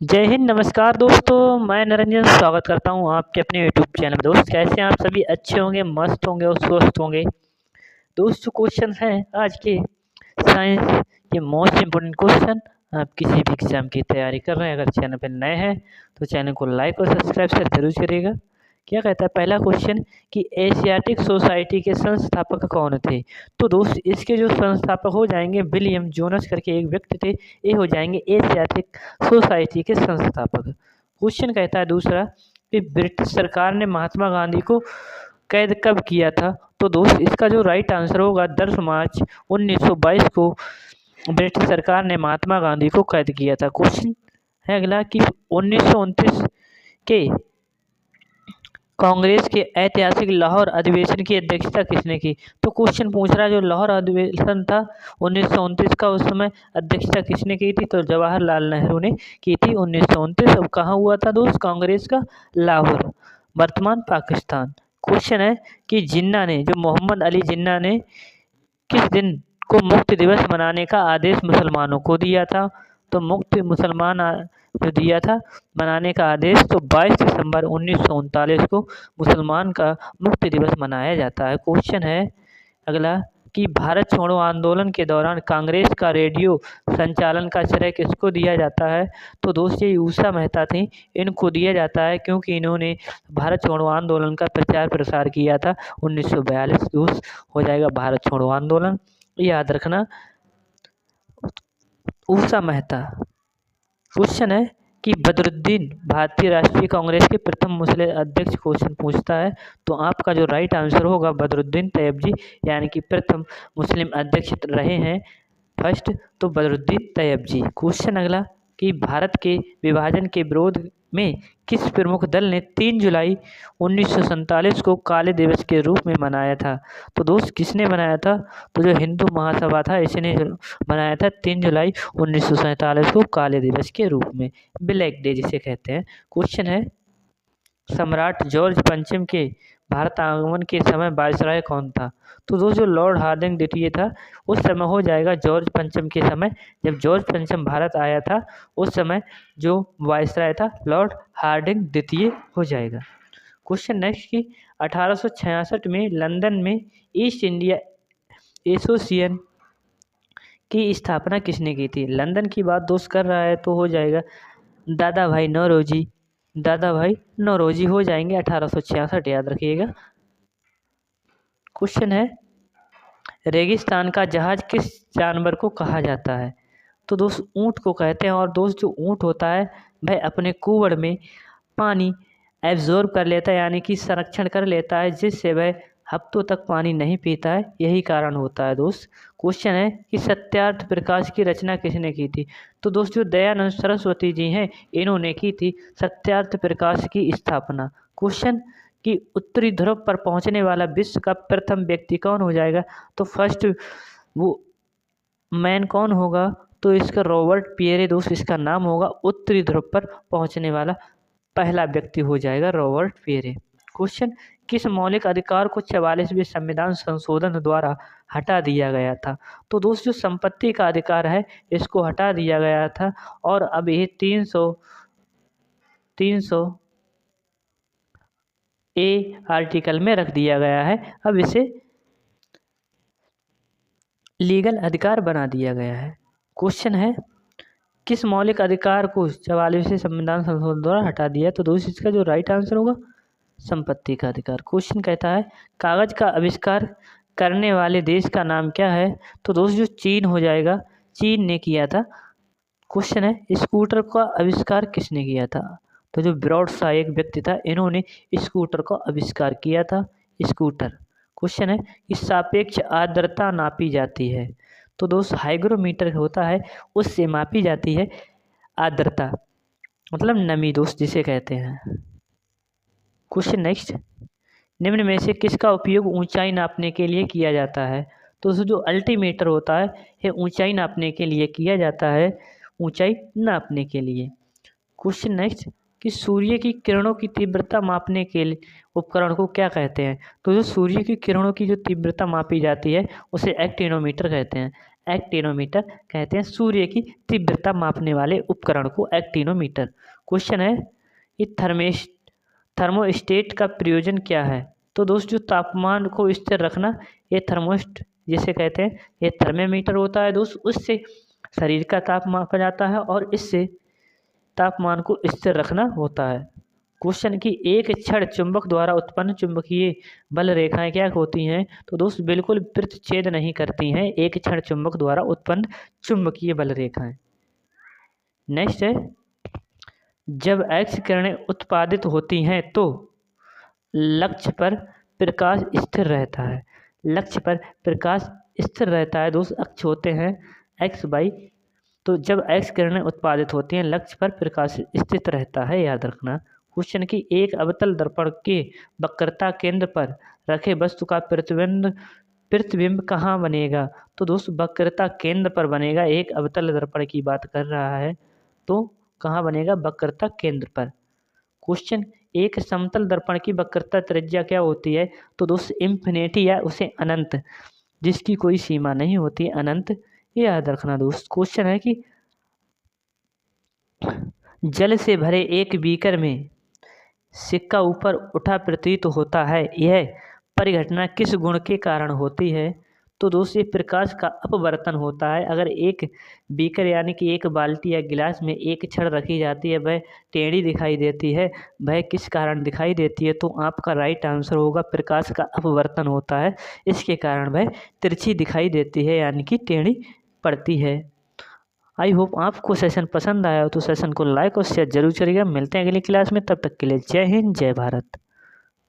जय हिंद, नमस्कार दोस्तों। मैं निरंजन स्वागत करता हूं आपके अपने यूट्यूब चैनल में। दोस्त, कैसे हैं आप सभी? अच्छे होंगे, मस्त होंगे और स्वस्थ होंगे। दोस्त, जो क्वेश्चन हैं आज के साइंस के मोस्ट इम्पोर्टेंट क्वेश्चन, आप किसी भी एग्जाम की तैयारी कर रहे हैं, अगर चैनल पर नए हैं तो चैनल को लाइक और सब्सक्राइब से जरूर करिएगा। क्या कहता है पहला क्वेश्चन कि एशियाटिक सोसाइटी के संस्थापक कौन थे? तो दोस्त, इसके जो संस्थापक हो जाएंगे विलियम जोनस करके एक व्यक्ति थे। ये हो जाएंगे एशियाटिक सोसाइटी के संस्थापक। क्वेश्चन कहता है दूसरा कि ब्रिटिश सरकार ने महात्मा गांधी को कैद कब किया था? तो दोस्त, इसका जो राइट आंसर होगा 10 मार्च 1922 को ब्रिटिश सरकार ने महात्मा गांधी को कैद किया था। क्वेश्चन है अगला कि 1929 के कांग्रेस के ऐतिहासिक लाहौर अधिवेशन की अध्यक्षता किसने की? तो क्वेश्चन पूछ रहा है जो लाहौर अधिवेशन था 1929 का, उस समय अध्यक्षता किसने की थी? तो जवाहरलाल नेहरू ने की थी 1929। अब कहाँ हुआ था दोस्त कांग्रेस का? लाहौर, वर्तमान पाकिस्तान। क्वेश्चन है कि जिन्ना ने, जो मोहम्मद अली जिन्ना ने किस दिन को मुक्ति दिवस मनाने का आदेश मुसलमानों को दिया था? तो मुक्ति मुसलमान जो दिया था मनाने का आदेश, तो 22 दिसंबर 1939 को मुसलमान का मुक्ति दिवस मनाया जाता है। क्वेश्चन है अगला कि भारत छोड़ो आंदोलन के दौरान कांग्रेस का रेडियो संचालन का श्रेय किसको दिया जाता है? तो दोस्त, ये ऊषा मेहता थी, इनको दिया जाता है क्योंकि इन्होंने भारत छोड़ो आंदोलन का प्रचार प्रसार किया था 1942। दोस्त, हो जाएगा भारत छोड़ो आंदोलन, याद रखना, ऊषा मेहता। क्वेश्चन है कि बदरुद्दीन भारतीय राष्ट्रीय कांग्रेस के प्रथम मुस्लिम अध्यक्ष, क्वेश्चन पूछता है। तो आपका जो राइट आंसर होगा बदरुद्दीन तैयब जी, यानी कि प्रथम मुस्लिम अध्यक्ष रहे हैं फर्स्ट, तो बदरुद्दीन तैयब जी। क्वेश्चन अगला कि भारत के विभाजन के विरोध में किस प्रमुख दल ने 3 जुलाई 1947 को काले दिवस के रूप में मनाया था? तो दोस्त, किसने बनाया था? तो जो हिंदू महासभा था इसने बनाया था 3 जुलाई 1947 को काले दिवस के रूप में, ब्लैक डे जिसे कहते हैं। क्वेश्चन है सम्राट जॉर्ज पंचम के भारत आगमन के समय वायसराय कौन था? तो दोस्त, जो लॉर्ड हार्डिंग द्वितीय था उस समय हो जाएगा जॉर्ज पंचम के समय, जब जॉर्ज पंचम भारत आया था उस समय जो वायसराय था लॉर्ड हार्डिंग द्वितीय हो जाएगा। क्वेश्चन नेक्स्ट कि 1866 में लंदन में ईस्ट इंडिया एसोसिएशन की स्थापना किसने की थी? लंदन की बात दोस्त कर रहा है तो हो जाएगा दादा भाई नौरोजी, दादा भाई नौरोजी हो जाएंगे 1866, याद रखिएगा। क्वेश्चन है रेगिस्तान का जहाज किस जानवर को कहा जाता है? तो दोस्त, ऊंट को कहते हैं। और दोस्त, जो ऊंट होता है वह अपने कुवड़ में पानी एब्जॉर्ब कर लेता है, यानी कि संरक्षण कर लेता है, जिससे वह हफ्तों तक पानी नहीं पीता है, यही कारण होता है दोस्त। क्वेश्चन है कि सत्यार्थ प्रकाश की रचना किसने की थी? तो दोस्त, जो दयानंद सरस्वती जी हैं इन्होंने की थी सत्यार्थ प्रकाश की स्थापना। क्वेश्चन कि उत्तरी ध्रुव पर पहुंचने वाला विश्व का प्रथम व्यक्ति कौन हो जाएगा? तो फर्स्ट वो मैन कौन होगा? तो इसका रॉबर्ट पियरे दोस्त इसका नाम होगा। उत्तरी ध्रुव पर पहुंचने वाला पहला व्यक्ति हो जाएगा रॉबर्ट पियरे। क्वेश्चन किस मौलिक अधिकार को 44वें संविधान संशोधन द्वारा हटा दिया गया था? तो दोस्त, जो संपत्ति का अधिकार है इसको हटा दिया गया था और अब ये 300 ए आर्टिकल में रख दिया गया है। अब इसे लीगल अधिकार बना दिया गया है। क्वेश्चन है किस मौलिक अधिकार को 44वें संविधान संशोधन द्वारा हटा दिया? तो दोस्त, इसका जो राइट आंसर होगा संपत्ति का अधिकार। क्वेश्चन कहता है कागज का आविष्कार करने वाले देश का नाम क्या है? तो दोस्त, जो चीन हो जाएगा, चीन ने किया था। क्वेश्चन है स्कूटर का आविष्कार किसने किया था? तो जो ब्रॉड सा एक व्यक्ति था इन्होंने स्कूटर का आविष्कार किया था, स्कूटर। क्वेश्चन है कि सापेक्ष आर्द्रता नापी जाती है? तो दोस्त, हाइग्रोमीटर होता है उससे मापी जाती है आर्द्रता, मतलब नमी दोस्त जिसे कहते हैं। क्वेश्चन नेक्स्ट निम्न में से किसका उपयोग ऊंचाई नापने के लिए किया जाता है? तो जो अल्टीमीटर होता है ये ऊंचाई नापने के लिए किया जाता है, ऊंचाई नापने के लिए। क्वेश्चन नेक्स्ट कि सूर्य की किरणों की तीव्रता मापने के लिए उपकरण को क्या कहते हैं? तो जो सूर्य की किरणों की जो तीव्रता मापी जाती है उसे एक्टिनोमीटर कहते हैं। एक्टिनोमीटर कहते हैं सूर्य की तीव्रता मापने वाले उपकरण को एक्टिनोमीटर। क्वेश्चन है ये थर्मोस्टेट का प्रयोजन क्या है? तो दोस्त जो तापमान को स्थिर रखना, ये थर्मोस्ट जिसे कहते हैं, ये थर्मामीटर होता है दोस्त। उससे शरीर का ताप मापा जाता है और इससे तापमान को स्थिर रखना होता है। क्वेश्चन की एक क्षण चुंबक द्वारा उत्पन्न चुंबकीय बल रेखाएं क्या होती हैं? तो दोस्त बिल्कुल प्रतिच्छेद नहीं करती हैं एक क्षण चुंबक द्वारा उत्पन्न चुंबकीय बल रेखाएं। नेक्स्ट है, जब एक्स किरणें उत्पादित होती हैं तो लक्ष्य पर प्रकाश स्थिर रहता है। लक्ष्य पर प्रकाश स्थिर रहता है दोस्त, अक्ष होते हैं एक्स वाई। तो जब एक्स किरणें उत्पादित होती हैं लक्ष्य पर प्रकाश स्थित रहता है, याद रखना। क्वेश्चन की एक अवतल दर्पण के वक्रता केंद्र पर रखे वस्तु का प्रतिबिंब कहाँ बनेगा? तो दोस्त वक्रता केंद्र पर बनेगा। एक अवतल दर्पण की बात कर रहा है तो कहाँ बनेगा? वक्रता केंद्र पर। क्वेश्चन, एक समतल दर्पण की वक्रता त्रिज्या क्या होती है? तो दोस्त इंफिनिटी या उसे अनंत, जिसकी कोई सीमा नहीं होती, अनंत, ये याद रखना दोस्त। क्वेश्चन है कि जल से भरे एक बीकर में सिक्का ऊपर उठा प्रतीत होता है, यह परिघटना किस गुण के कारण होती है? तो दोस्त ये प्रकाश का अपवर्तन होता है। अगर एक बीकर यानी कि एक बाल्टी या गिलास में एक छड़ रखी जाती है, वह टेढ़ी दिखाई देती है, वह किस कारण दिखाई देती है? तो आपका राइट आंसर होगा प्रकाश का अपवर्तन होता है, इसके कारण वह तिरछी दिखाई देती है यानी कि टेढ़ी पड़ती है। आई होप आपको सेशन पसंद आया हो तो सेशन को लाइक और शेयर जरूर करिएगा। मिलते हैं अगली क्लास में, तब तक के लिए जय हिंद जय भारत।